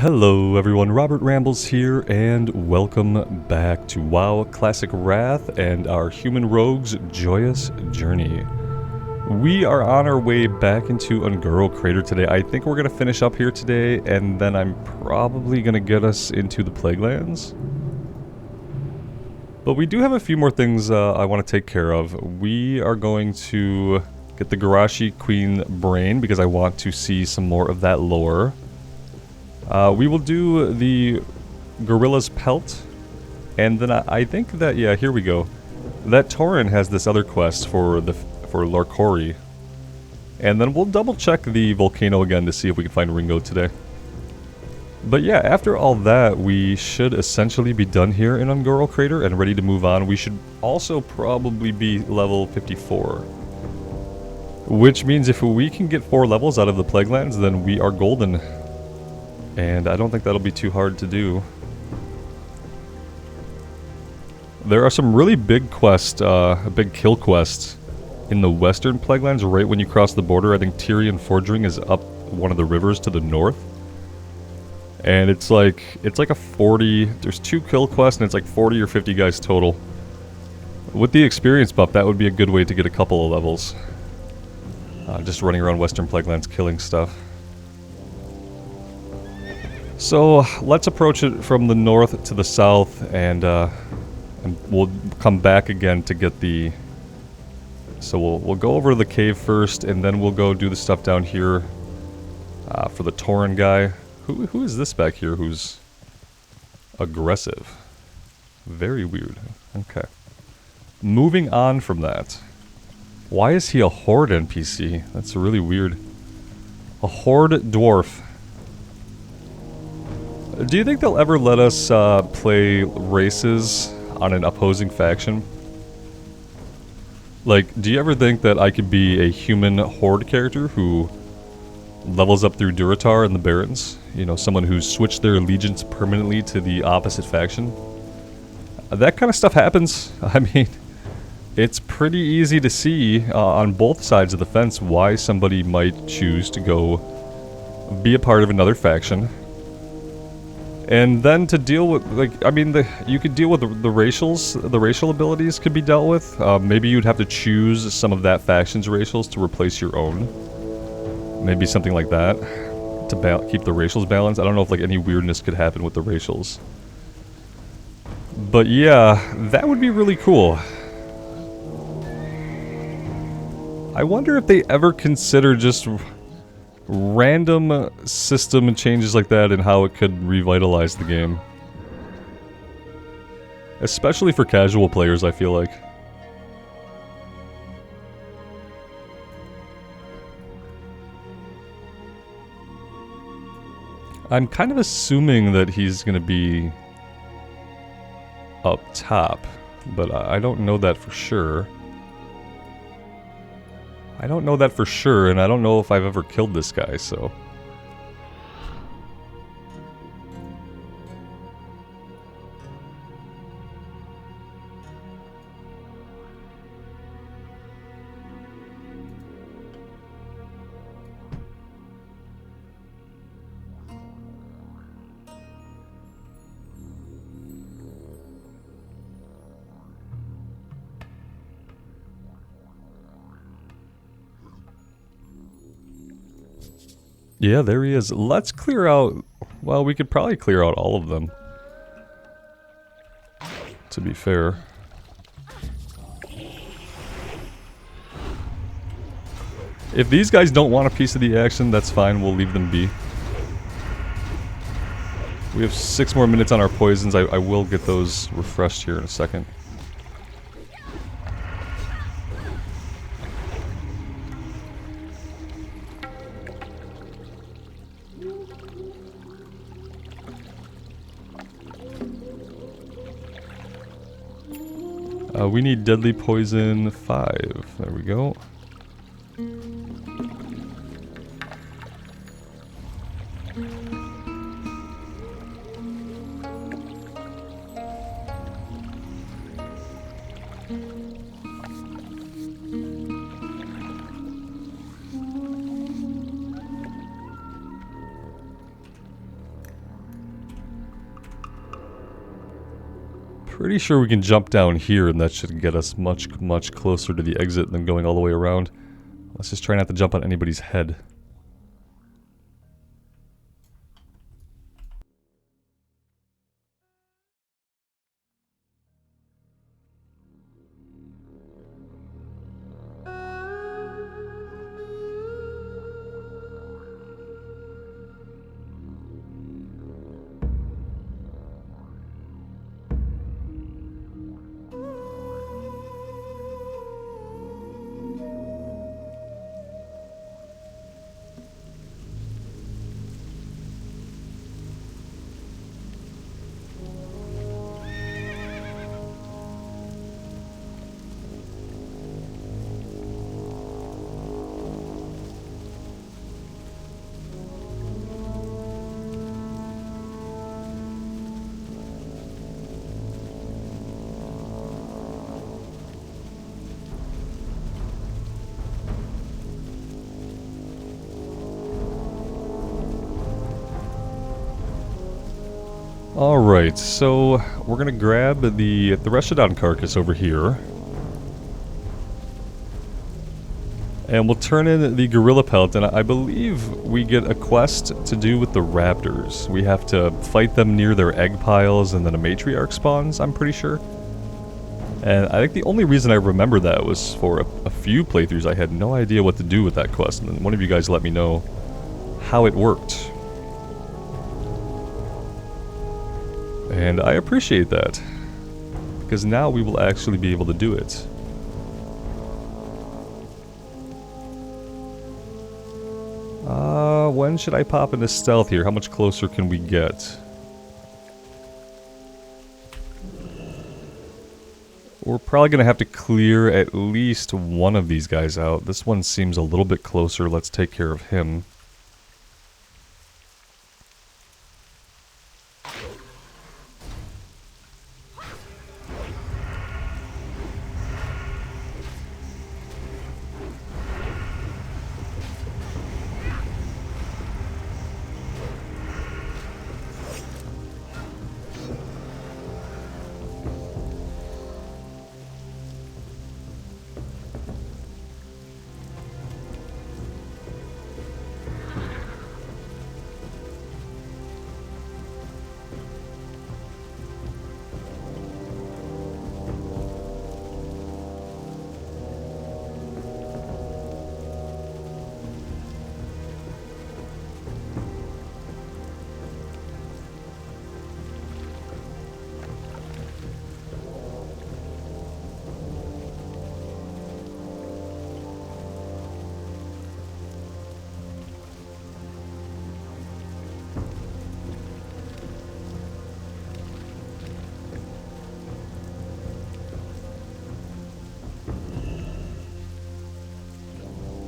Hello everyone, Robert Rambles here, and welcome back to WoW Classic Wrath and our Human Rogues Joyous journey. We are on our way back into Unguro Crater today. I think we're going to finish up here today, and then I'm probably going to get us into the Plaguelands. But we do have a few more things I want to take care of. We are going to get the Garashi Queen Brain, because I want to see some more of that lore. We will do the Gorilla's Pelt, and then I think that, yeah, here we go. That Tauren has this other quest for Lorcori. And then we'll double check the volcano again to see if we can find Ringo today. But yeah, after all that, we should essentially be done here in Unguro Crater and ready to move on. We should also probably be level 54. Which means if we can get 4 levels out of the Plaguelands, then we are golden. And I don't think that'll be too hard to do. There are some really big quests, big kill quests in the western Plaguelands right when you cross the border. I think Tyrian Forging is up one of the rivers to the north. And it's like a 40, there's 2 kill quests and it's like 40 or 50 guys total. With the experience buff, that would be a good way to get a couple of levels. Just running around western Plaguelands killing stuff. So let's approach it from the north to the south, and we'll come back again to get the... So we'll go over to the cave first, and then we'll go do the stuff down here for the Tauren guy. Who is this back here who's aggressive? Very weird. Okay. Moving on from that. Why is he a Horde NPC? That's really weird. A Horde Dwarf. Do you think they'll ever let us play races on an opposing faction? Like, do you ever think that I could be a human Horde character who levels up through Durotar and the Barons? You know, someone who's switched their allegiance permanently to the opposite faction? That kind of stuff happens. I mean, it's pretty easy to see on both sides of the fence why somebody might choose to go be a part of another faction. And then to deal with, like, I mean, you could deal with the racial abilities could be dealt with. Maybe you'd have to choose some of that faction's racials to replace your own. Maybe something like that, to keep the racials balanced. I don't know if, like, any weirdness could happen with the racials. But yeah, that would be really cool. I wonder if they ever consider just random system changes like that and how it could revitalize the game. Especially for casual players, I feel like. I'm kind of assuming that he's going to be up top, but I don't know that for sure. I don't know that for sure, and I don't know if I've ever killed this guy, so... Yeah, there he is. Let's clear out... Well, we could probably clear out all of them. To be fair. If these guys don't want a piece of the action, that's fine. We'll leave them be. We have 6 more minutes on our poisons. I will get those refreshed here in a second. We need Deadly Poison 5. There we go. Pretty sure we can jump down here and that should get us much, much closer to the exit than going all the way around. Let's just try not to jump on anybody's head. Alright, so we're gonna grab the Threshodon carcass over here. And we'll turn in the gorilla pelt, and I believe we get a quest to do with the raptors. We have to fight them near their egg piles, and then a matriarch spawns, I'm pretty sure. And I think the only reason I remember that was for a few playthroughs I had no idea what to do with that quest, and one of you guys let me know how it worked. And I appreciate that, because now we will actually be able to do it. When should I pop into stealth here? How much closer can we get? We're probably going to have to clear at least one of these guys out. This one seems a little bit closer. Let's take care of him.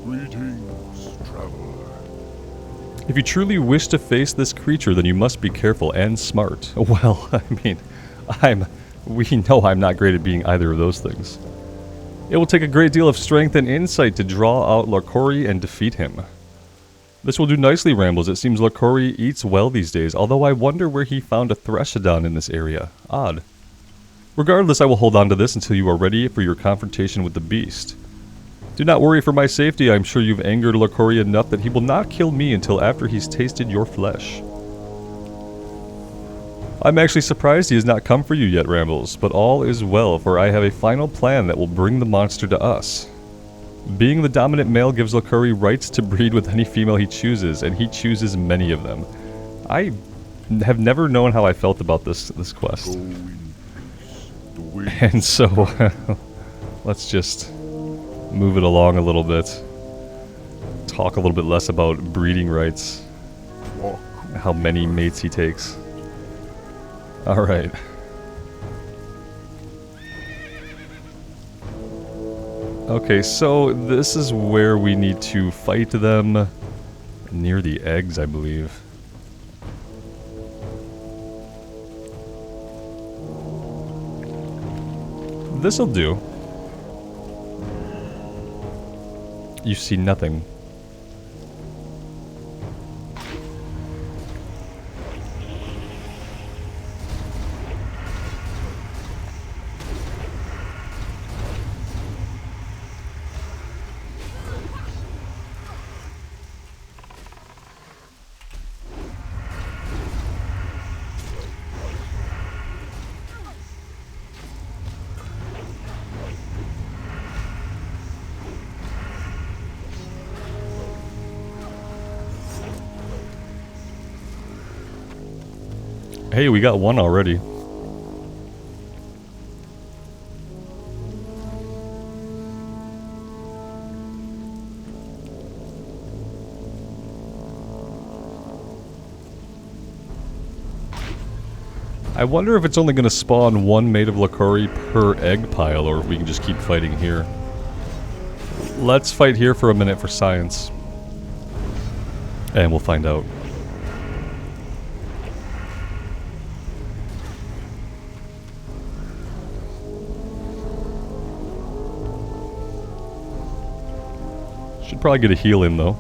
Greetings, traveler. If you truly wish to face this creature, then you must be careful and smart. Well, I mean, we know I'm not great at being either of those things. It will take a great deal of strength and insight to draw out Larkori and defeat him. This will do nicely, Rambles. It seems Larkori eats well these days, although I wonder where he found a Threshodon in this area. Odd. Regardless, I will hold on to this until you are ready for your confrontation with the beast. Do not worry for my safety. I'm sure you've angered Larkori enough that he will not kill me until after he's tasted your flesh. I'm actually surprised he has not come for you yet, Rambles, but all is well, for I have a final plan that will bring the monster to us. Being the dominant male gives Larkori rights to breed with any female he chooses, and he chooses many of them. I have never known how I felt about this quest. And so, let's just move it along a little bit. Talk a little bit less about breeding rights. How many mates he takes. Alright. Okay, so this is where we need to fight them near the eggs, I believe. This'll do. You see nothing. Hey, we got one already. I wonder if it's only going to spawn one mate of Lakori per egg pile, or if we can just keep fighting here. Let's fight here for a minute for science. And we'll find out. Should probably get a heal in, though.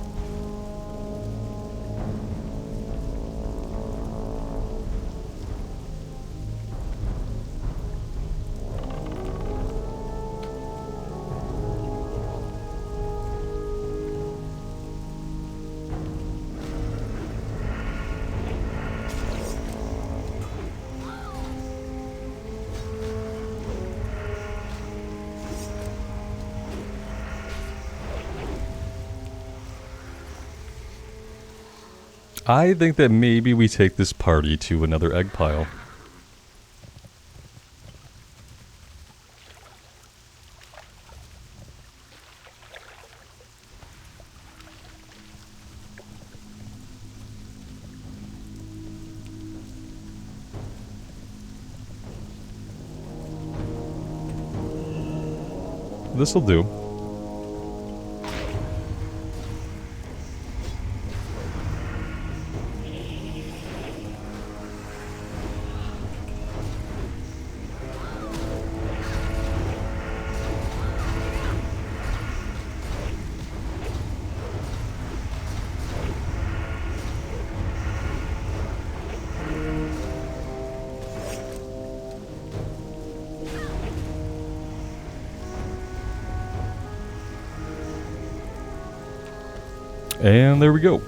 I think that maybe we take this party to another egg pile. This'll do. And there we go.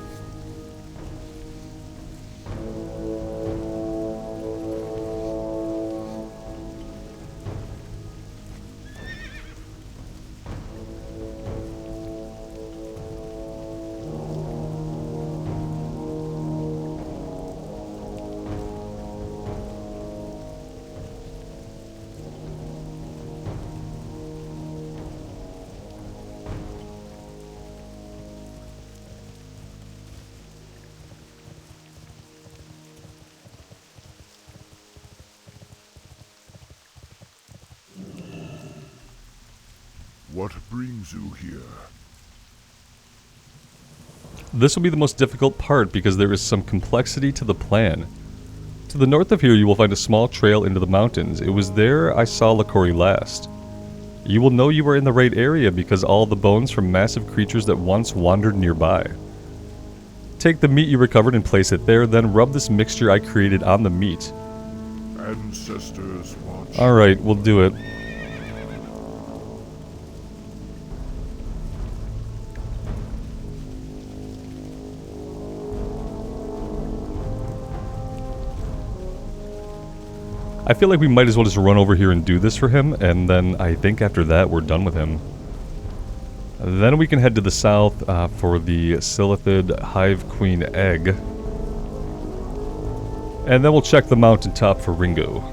What brings you here? This will be the most difficult part because there is some complexity to the plan. To the north of here you will find a small trail into the mountains. It was there I saw Lakori last. You will know you were in the right area because all the bones from massive creatures that once wandered nearby. Take the meat you recovered and place it there, then rub this mixture I created on the meat. Ancestors watch. Alright, we'll do it. I feel like we might as well just run over here and do this for him, and then I think after that we're done with him. Then we can head to the south for the Silithid Hive Queen egg. And then we'll check the mountaintop for Ringo.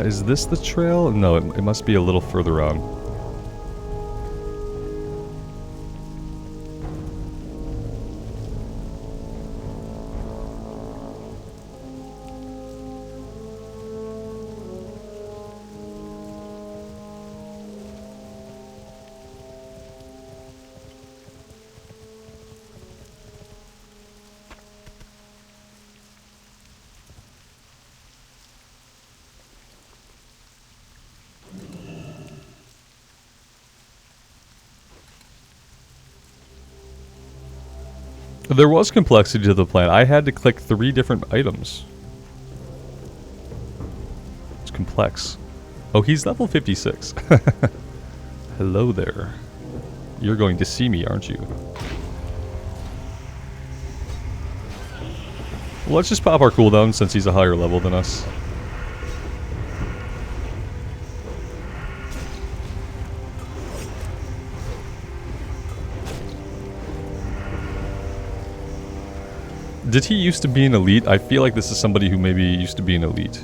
Is this the trail? No, it must be a little further on. There was complexity to the plan. I had to click 3 different items. It's complex. Oh, he's level 56. Hello there. You're going to see me, aren't you? Well, let's just pop our cooldown since he's a higher level than us. Did he used to be an elite? I feel like this is somebody who maybe used to be an elite.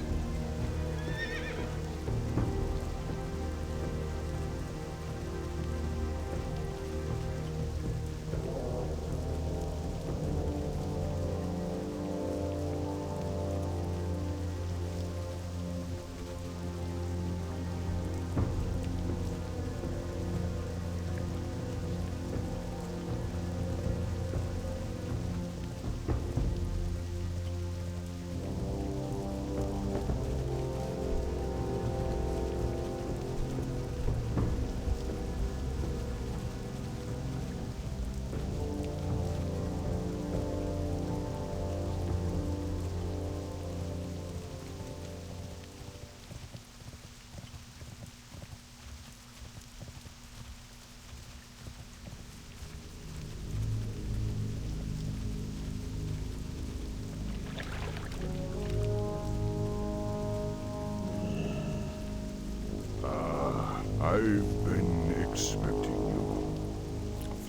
I've been expecting you.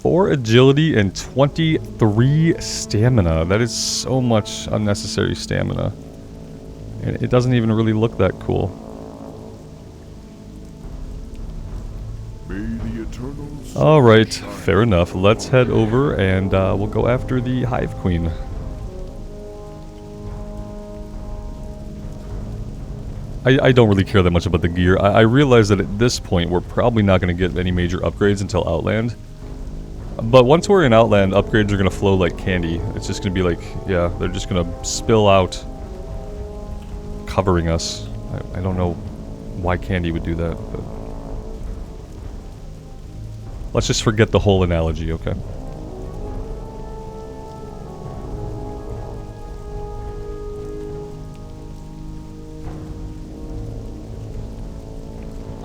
4 agility and 23 stamina. That is so much unnecessary stamina. And it doesn't even really look that cool. May the Eternals... Alright, fair enough. Let's head over and we'll go after the Hive Queen. I don't really care that much about the gear. I realize that at this point we're probably not going to get any major upgrades until Outland. But once we're in Outland, upgrades are going to flow like candy. It's just going to be like, yeah, they're just going to spill out, covering us. I don't know why candy would do that, but... Let's just forget the whole analogy, okay?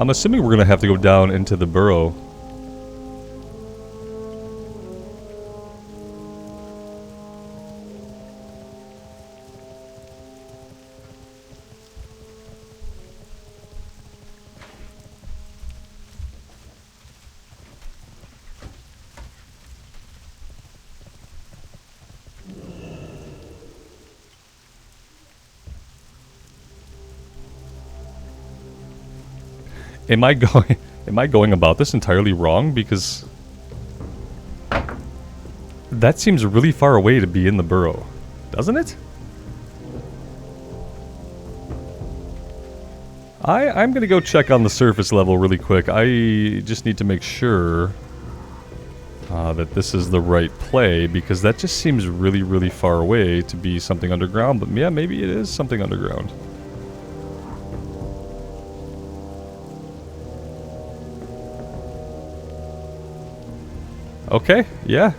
I'm assuming we're going to have to go down into the burrow. Am I going about this entirely wrong? Because that seems really far away to be in the burrow, doesn't it? I'm gonna go check on the surface level really quick. I just need to make sure that this is the right play, because that just seems really, really far away to be something underground. But yeah, maybe it is something underground. Okay, yeah.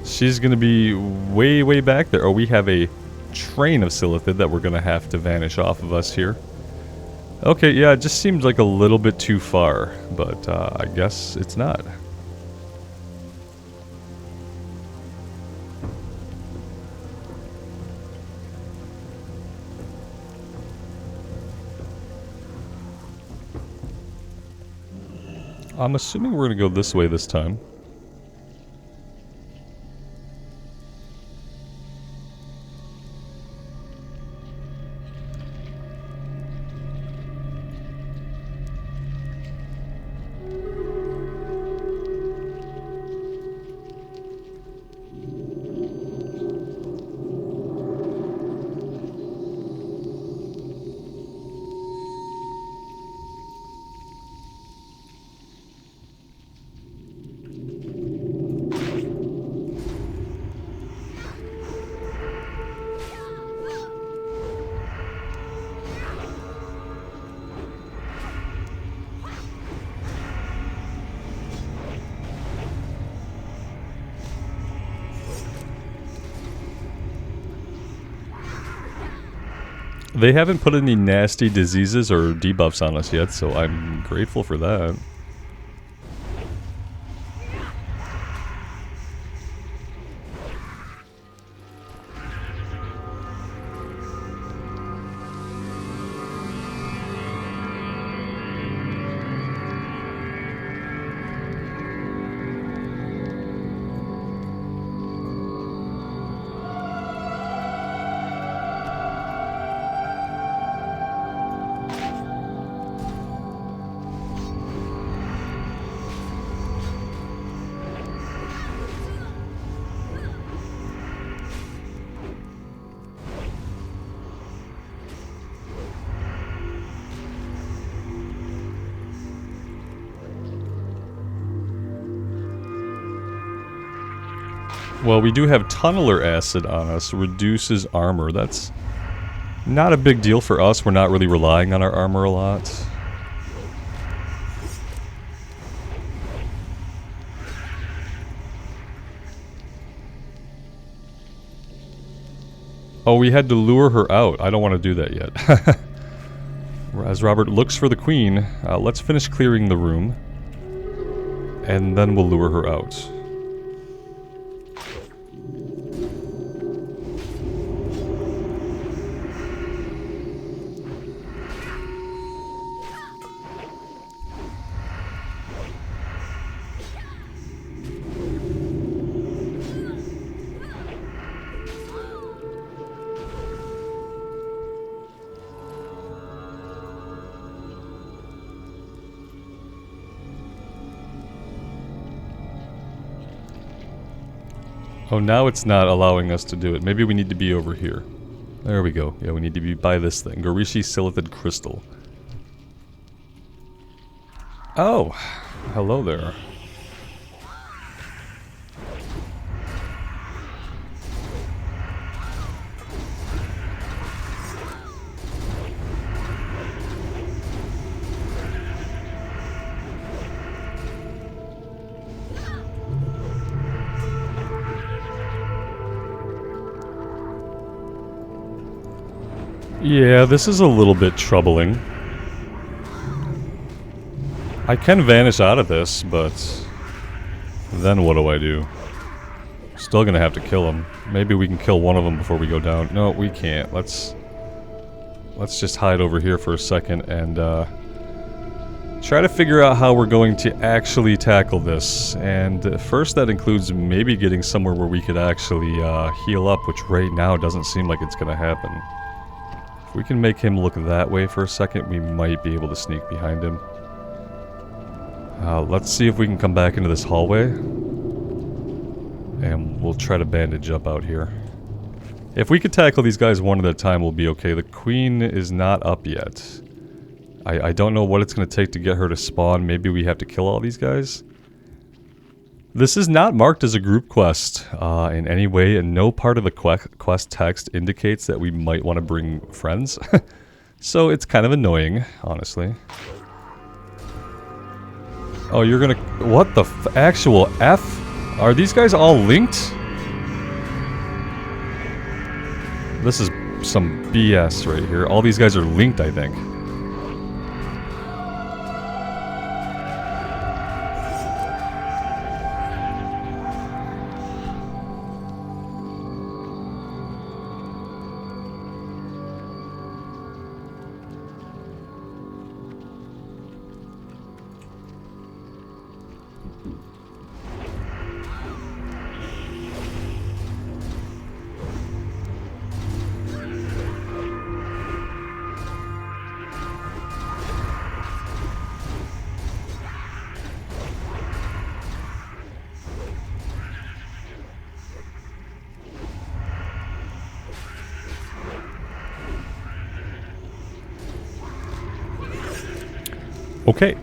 She's gonna be way, way back there. Oh, we have a train of Silithid that we're gonna have to vanish off of us here. Okay, yeah, it just seems like a little bit too far, but I guess it's not. I'm assuming we're gonna go this way this time. They haven't put any nasty diseases or debuffs on us yet, so I'm grateful for that. Well, we do have tunneler acid on us. Reduces armor. That's not a big deal for us. We're not really relying on our armor a lot. Oh, we had to lure her out. I don't want to do that yet. As Robert looks for the queen, let's finish clearing the room. And then we'll lure her out. Oh, now it's not allowing us to do it. Maybe we need to be over here. There we go. Yeah, we need to be by this thing. Gorishi Silithid Crystal. Oh, hello there. Yeah, this is a little bit troubling. I can vanish out of this, but then what do I do? Still gonna have to kill him. Maybe we can kill one of them before we go down. No, we can't. Let's just hide over here for a second and try to figure out how we're going to actually tackle this. And first that includes maybe getting somewhere where we could actually heal up, which right now doesn't seem like it's gonna happen. If we can make him look that way for a second, we might be able to sneak behind him. Let's see if we can come back into this hallway. And we'll try to bandage up out here. If we could tackle these guys one at a time, we'll be okay. The queen is not up yet. I don't know what it's going to take to get her to spawn. Maybe we have to kill all these guys. This is not marked as a group quest in any way, and no part of the quest text indicates that we might want to bring friends. So it's kind of annoying, honestly. Oh, you're gonna... What the actual F? Are these guys all linked? This is some BS right here. All these guys are linked, I think. Okay.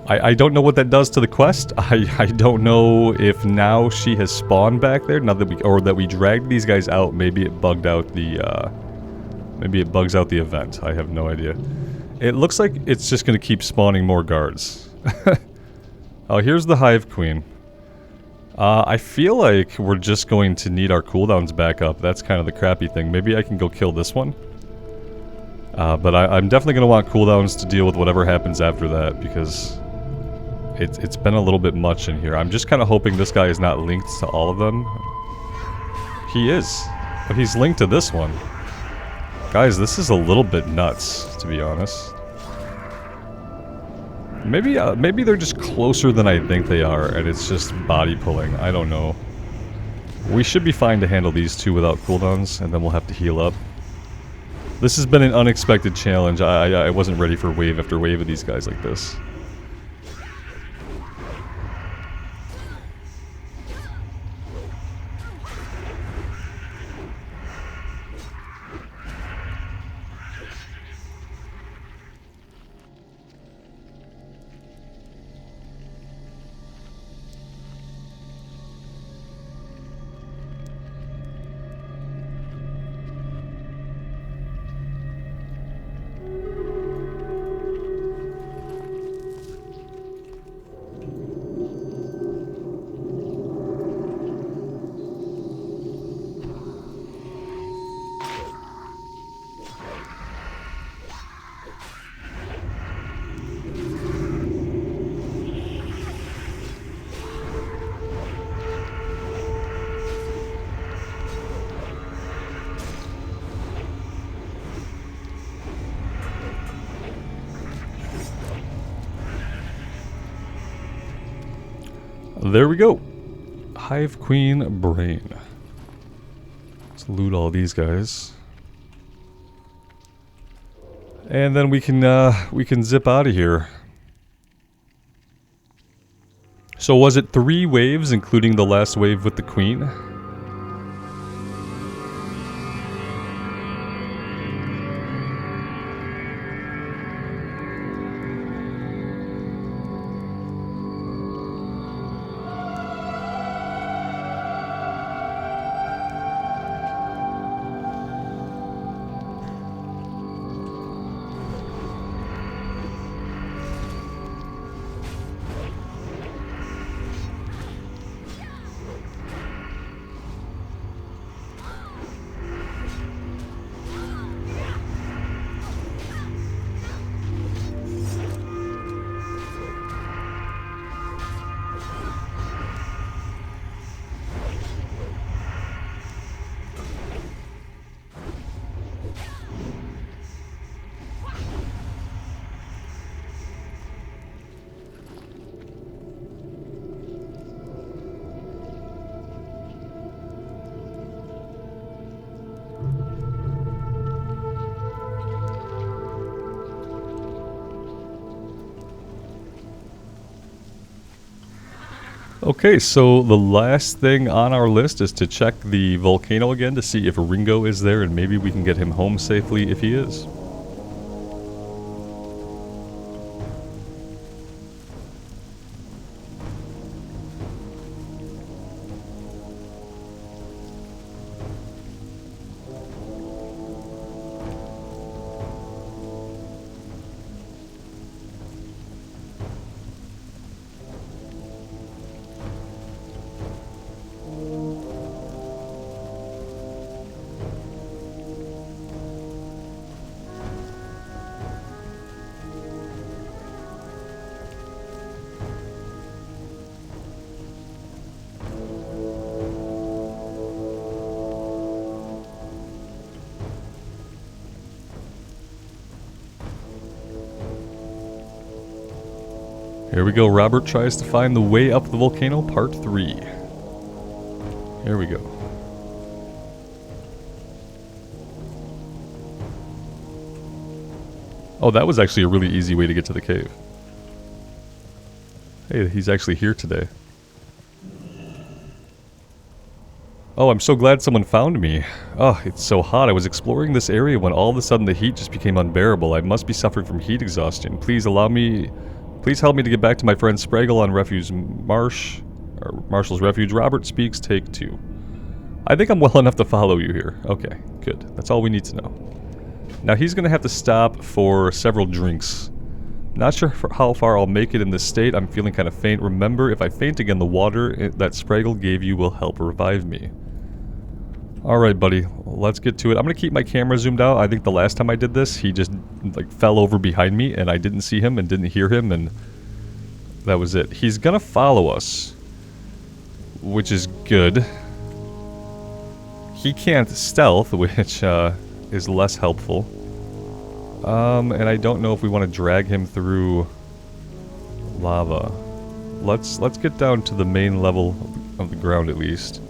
I don't know what that does to the quest. I don't know if now she has spawned back there, now that we dragged these guys out. Maybe it bugged out the maybe it bugs out the event. I have no idea. It looks like it's just gonna keep spawning more guards. Oh, here's the Hive Queen. I feel like we're just going to need our cooldowns back up. That's kind of the crappy thing. Maybe I can go kill this one. But I'm definitely going to want cooldowns to deal with whatever happens after that, because it's been a little bit much in here. I'm just kind of hoping this guy is not linked to all of them. He is. But he's linked to this one. Guys, this is a little bit nuts, to be honest. Maybe they're just closer than I think they are, and it's just body pulling. I don't know. We should be fine to handle these two without cooldowns, and then we'll have to heal up. This has been an unexpected challenge. I wasn't ready for wave after wave of these guys like this. There we go. Hive Queen Brain. Let's loot all these guys. And then we can zip out of here. So was it 3 waves, including the last wave with the queen? Okay, so the last thing on our list is to check the volcano again to see if Ringo is there, and maybe we can get him home safely if he is. Here we go, Robert tries to find the way up the volcano, part 3. Here we go. Oh, that was actually a really easy way to get to the cave. Hey, he's actually here today. Oh, I'm so glad someone found me. Oh, it's so hot. I was exploring this area when all of a sudden the heat just became unbearable. I must be suffering from heat exhaustion. Please help me to get back to my friend Spraggle on Refuge Marshall's Refuge. Robert speaks, take 2. I think I'm well enough to follow you here. Okay, good. That's all we need to know. Now he's gonna have to stop for several drinks. Not sure how far I'll make it in this state. I'm feeling kind of faint. Remember, if I faint again, the water that Spraggle gave you will help revive me. Alright, buddy. Let's get to it. I'm gonna keep my camera zoomed out. I think the last time I did this, he just like fell over behind me and I didn't see him and didn't hear him, and that was it. He's gonna follow us, which is good. He can't stealth, which is less helpful. And I don't know if we want to drag him through lava. Let's get down to the main level of the ground at least.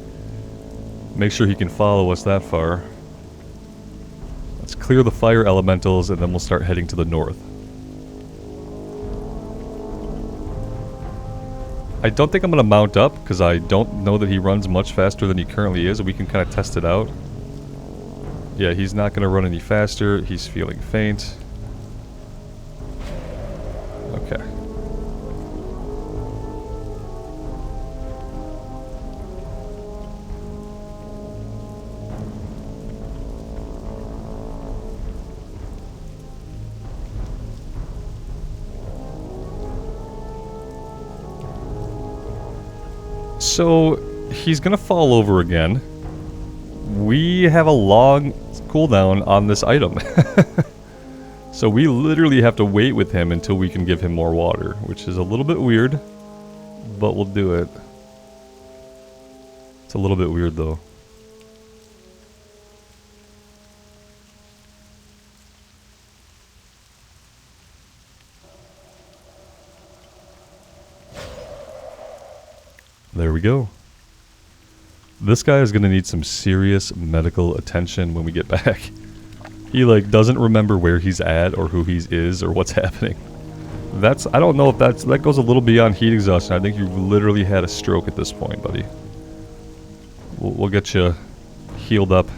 Make sure he can follow us that far. Let's clear the fire elementals and then we'll start heading to the north. I don't think I'm going to mount up because I don't know that he runs much faster than he currently is. We can kind of test it out. Yeah, he's not going to run any faster. He's feeling faint. Okay. So, he's gonna fall over again. We have a long cooldown on this item. So we literally have to wait with him until we can give him more water, which is a little bit weird, but we'll do it. It's a little bit weird though. There we go. This guy is going to need some serious medical attention when we get back. He, like, doesn't remember where he's at or who he is or what's happening. I don't know if that goes a little beyond heat exhaustion. I think you've literally had a stroke at this point, buddy. We'll get you healed up.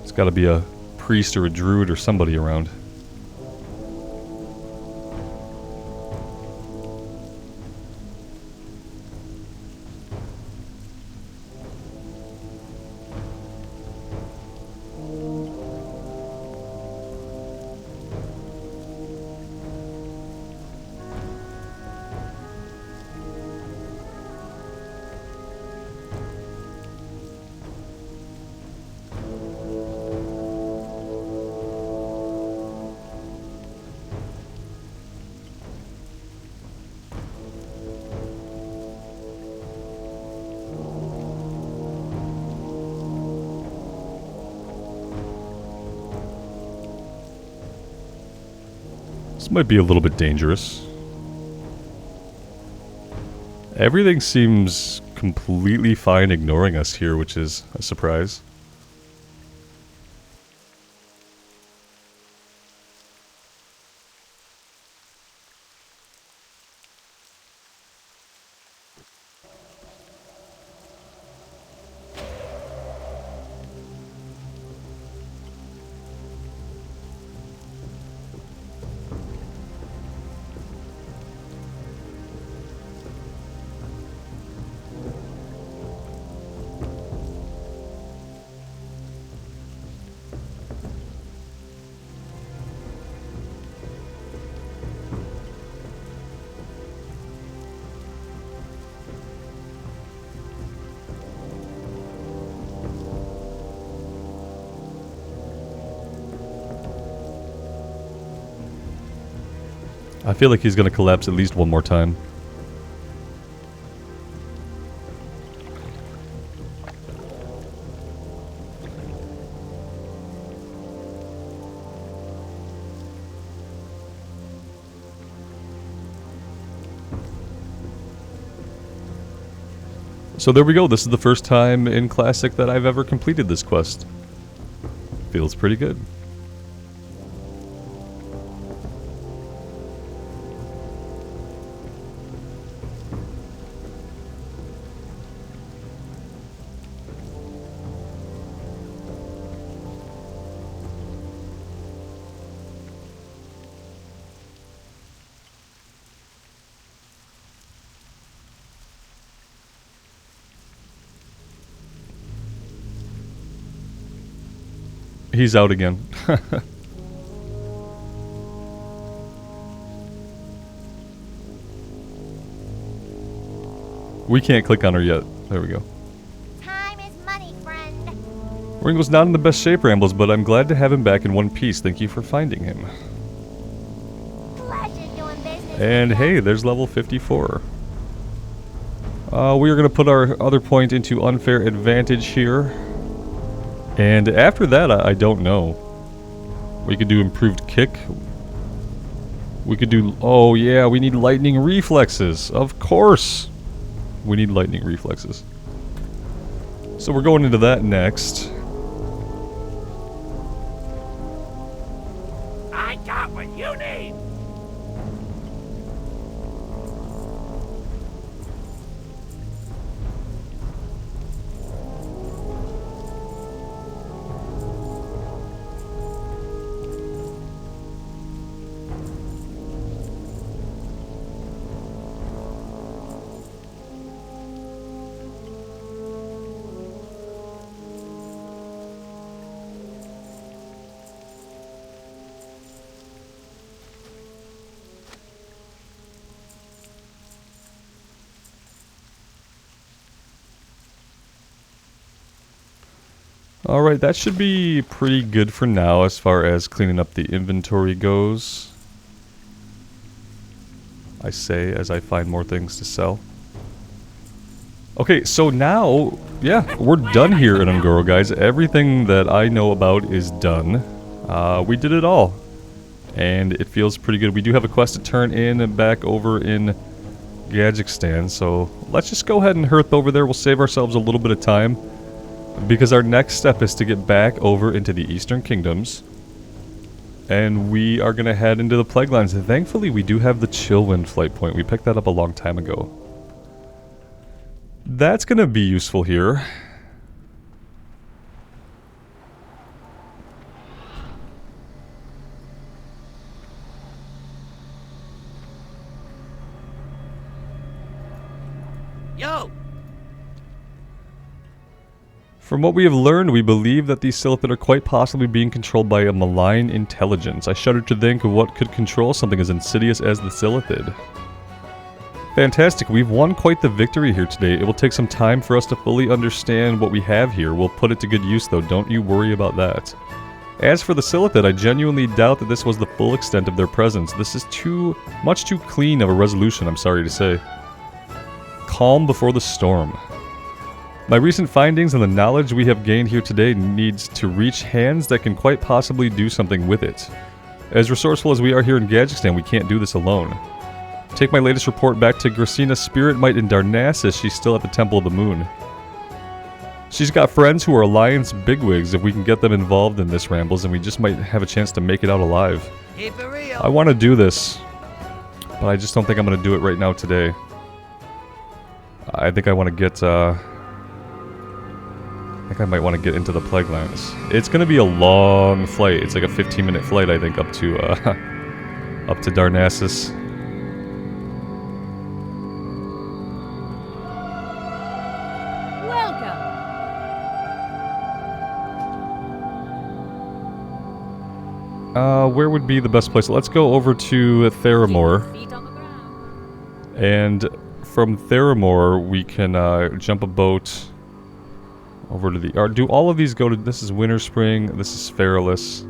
It's got to be a priest or a druid or somebody around. This might be a little bit dangerous. Everything seems completely fine ignoring us here, which is a surprise. I feel like he's gonna collapse at least one more time. So there we go. This is the first time in Classic that I've ever completed this quest. Feels pretty good. He's out again. We can't click on her yet. There we go. Time is money, friend. Ringo's not in the best shape, Rambles, but I'm glad to have him back in one piece. Thank you for finding him. Pleasure doing business. And hey, there's level 54. We are going to put our other point into unfair advantage here. And after that, I don't know. We could do improved kick. We could do... Oh yeah, we need lightning reflexes. Of course. We need lightning reflexes. So we're going into that next. I got what you need! Alright, that should be pretty good for now as far as cleaning up the inventory goes. I say as I find more things to sell. Okay, so now, yeah, we're done here in Ungoro, guys. Everything that I know about is done. We did it all. And it feels pretty good. We do have a quest to turn in back over in Gajikstan, so let's just go ahead and hearth over there. We'll save ourselves a little bit of time, because our next step is to get back over into the Eastern Kingdoms, and we are going to head into the Plague Lands. Thankfully, we do have the Chillwind flight point. We picked that up a long time ago. That's going to be useful here. Yo! From what we have learned, we believe that these Silithid are quite possibly being controlled by a malign intelligence. I shudder to think of what could control something as insidious as the Silithid. Fantastic, we've won quite the victory here today. It will take some time for us to fully understand what we have here. We'll put it to good use though, don't you worry about that. As for the Silithid, I genuinely doubt that this was the full extent of their presence. This is much too clean of a resolution, I'm sorry to say. Calm before the storm. My recent findings and the knowledge we have gained here today needs to reach hands that can quite possibly do something with it. As resourceful as we are here in Gajikstan, we can't do this alone. Take my latest report back to Gracina's Spirit Might in Darnassus. She's still at the Temple of the Moon. She's got friends who are Alliance bigwigs. If we can get them involved in this rambles, and we just might have a chance to make it out alive. Keep it real. I want to do this, but I just don't think I'm going to do it right now today. I think I want to get, I think I might want to get into the Plague Lands. It's going to be a long flight. It's like a 15-minute flight, I think, up to Darnassus. Where would be the best place? Let's go over to Theramore. And from Theramore, we can jump a boat over to the... do all of these go to... This is Winter Spring. This is Feralus.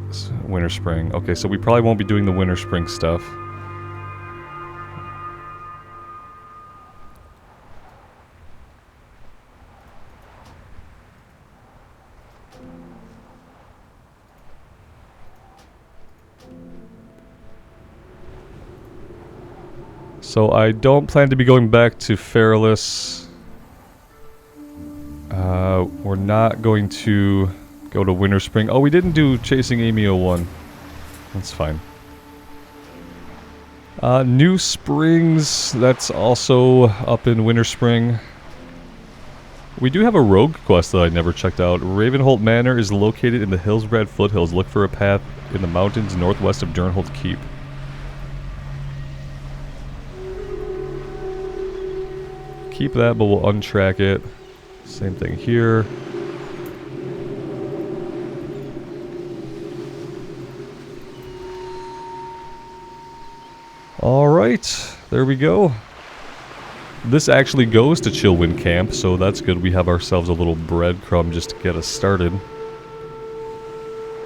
This is Winter Spring. Okay, so we probably won't be doing the Winter Spring stuff. So I don't plan to be going back to Feralus. We're not going to go to Winter Spring. Oh, we didn't do Chasing Amy 01. That's fine. New Springs, that's also up in Winter Spring. We do have a rogue quest that I never checked out. Ravenholt Manor is located in the Hillsbrad foothills. Look for a path in the mountains northwest of Durnholt Keep. Keep that, but we'll untrack it. Same thing here. Alright, there we go. This actually goes to Chillwind Camp, so that's good. We have ourselves a little breadcrumb just to get us started.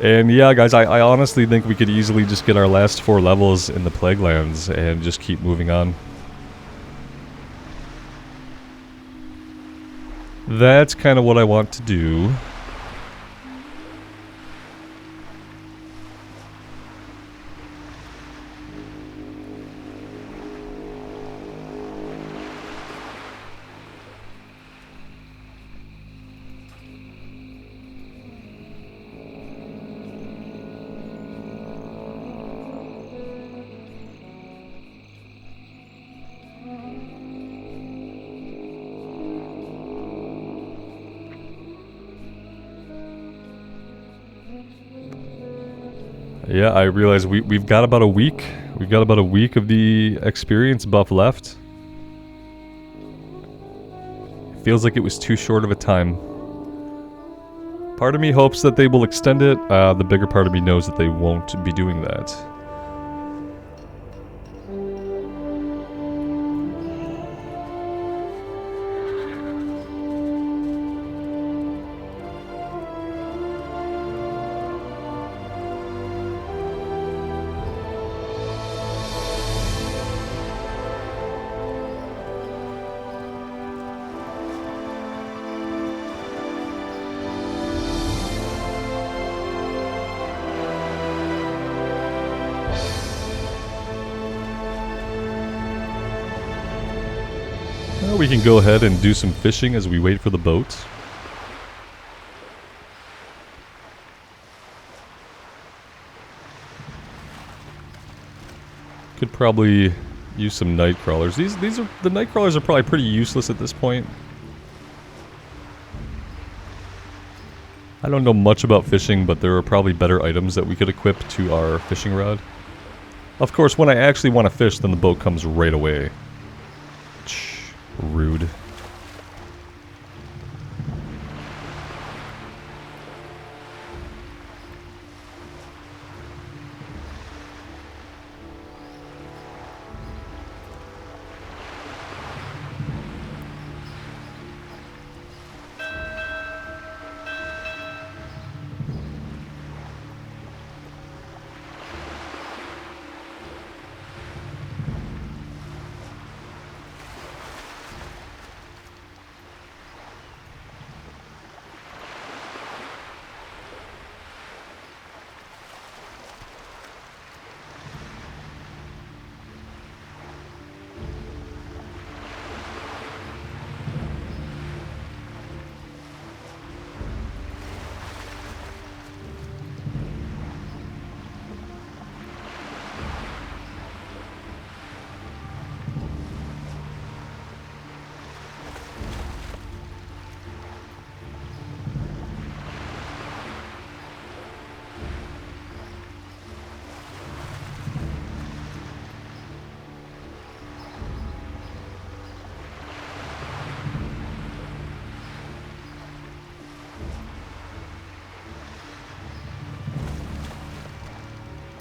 And yeah, guys, I honestly think we could easily just get our last 4 levels in the Plague Lands and just keep moving on. That's kind of what I want to do. Yeah, I realize we've got about a week. We've got about a week of the experience buff left. It feels like it was too short of a time. Part of me hopes that they will extend it. The bigger part of me knows that they won't be doing that. We can go ahead and do some fishing as we wait for the boat. Could probably use some night crawlers. The night crawlers are probably pretty useless at this point. I don't know much about fishing, but there are probably better items that we could equip to our fishing rod. Of course, when I actually want to fish, then the boat comes right away. Rude.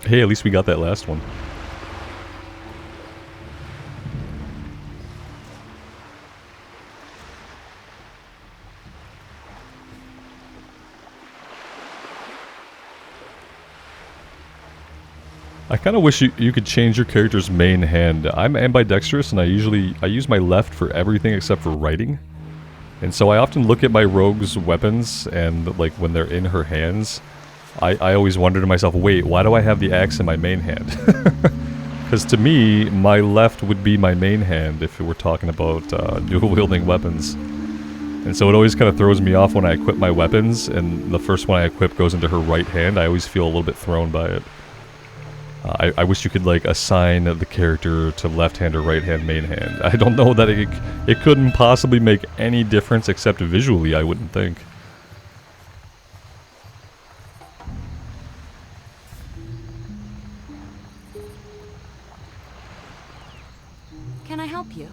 Hey, at least we got that last one. I kind of wish you could change your character's main hand. I'm ambidextrous and I use my left for everything except for writing. And so I often look at my rogue's weapons and like when they're in her hands, I always wonder to myself, wait, why do I have the axe in my main hand? Because to me, my left would be my main hand if we're talking about dual-wielding weapons. And so it always kind of throws me off when I equip my weapons, and the first one I equip goes into her right hand. I always feel a little bit thrown by it. I wish you could like assign the character to left hand or right hand main hand. I don't know that it couldn't possibly make any difference except visually, I wouldn't think. Can I help you?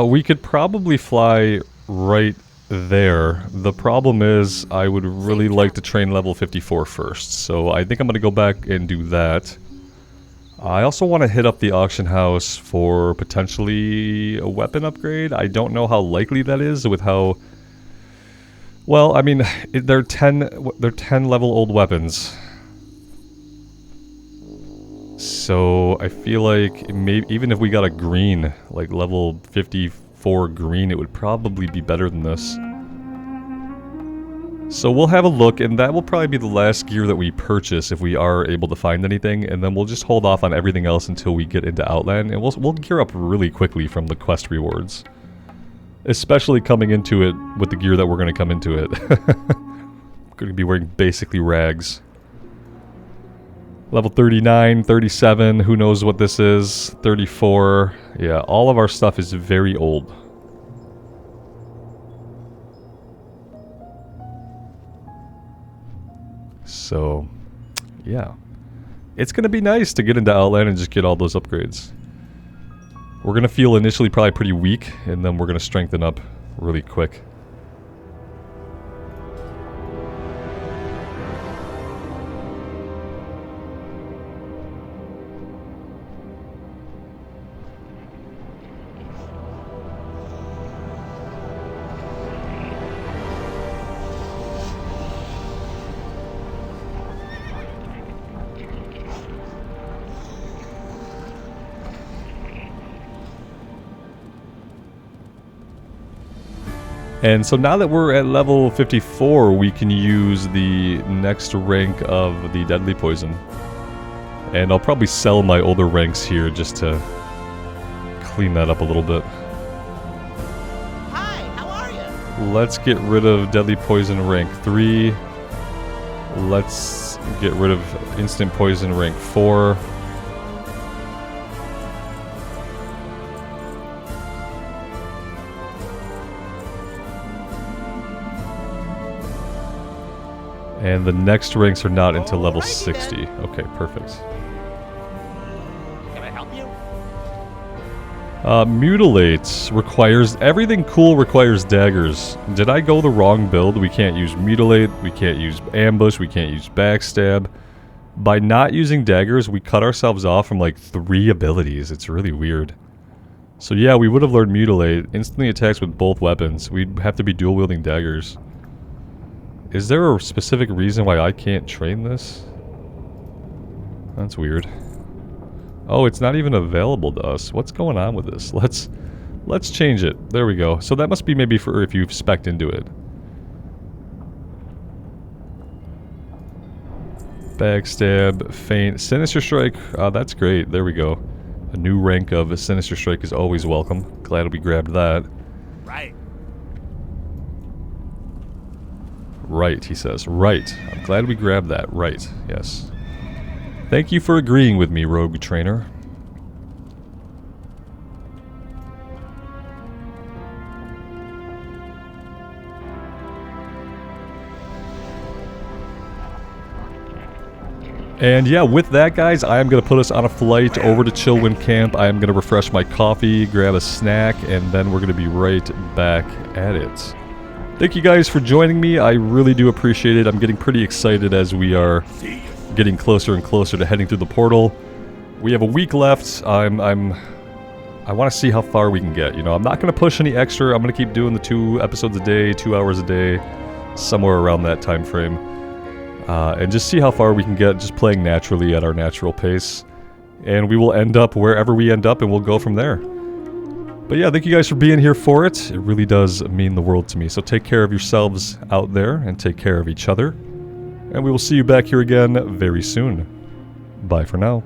We could probably fly right there. The problem is I would really like to train level 54 first, so I think I'm going to go back and do that. I also want to hit up the auction house for potentially a weapon upgrade. I don't know how likely that is with how... Well, I mean, they're 10 level old weapons. So I feel like maybe even if we got a green, like level 54 green, it would probably be better than this. So we'll have a look, and that will probably be the last gear that we purchase if we are able to find anything, and then we'll just hold off on everything else until we get into Outland, and we'll gear up really quickly from the quest rewards. Especially coming into it with the gear that we're going to come into it. We're going to be wearing basically rags. Level 39, 37, who knows what this is, 34. Yeah, all of our stuff is very old. So, yeah. It's going to be nice to get into Outland and just get all those upgrades. We're going to feel initially probably pretty weak, and then we're going to strengthen up really quick. And so now that we're at level 54, we can use the next rank of the deadly poison. And I'll probably sell my older ranks here just to clean that up a little bit. Let's get rid of Deadly Poison rank 3. Let's get rid of Instant Poison rank 4. And the next ranks are not until level 60. Okay, perfect. Can I help you? Mutilate requires... Everything cool requires daggers. Did I go the wrong build? We can't use Mutilate, we can't use Ambush, we can't use Backstab. By not using daggers, we cut ourselves off from like 3 abilities. It's really weird. So yeah, we would have learned Mutilate. Instantly attacks with both weapons. We'd have to be dual-wielding daggers. Is there a specific reason why I can't train this? That's weird. Oh, it's not even available to us. What's going on with this? Let's change it. There we go. So that must be maybe for if you've spec'd into it. Backstab, Feint, Sinister Strike. That's great. There we go. A new rank of a Sinister Strike is always welcome. Glad we grabbed that. Right. Right, he says. Right. I'm glad we grabbed that. Right. Yes. Thank you for agreeing with me, Rogue Trainer. And yeah, with that, guys, I am going to put us on a flight over to Chillwind Camp. I am going to refresh my coffee, grab a snack, and then we're going to be right back at it. Thank you guys for joining me. I really do appreciate it. I'm getting pretty excited as we are getting closer and closer to heading through the portal. We have a week left. I want to see how far we can get. You know, I'm not going to push any extra. I'm going to keep doing the 2 episodes a day, 2 hours a day, somewhere around that time frame. And just see how far we can get just playing naturally at our natural pace. And we will end up wherever we end up and we'll go from there. But yeah, thank you guys for being here for it. It really does mean the world to me. So take care of yourselves out there and take care of each other. And we will see you back here again very soon. Bye for now.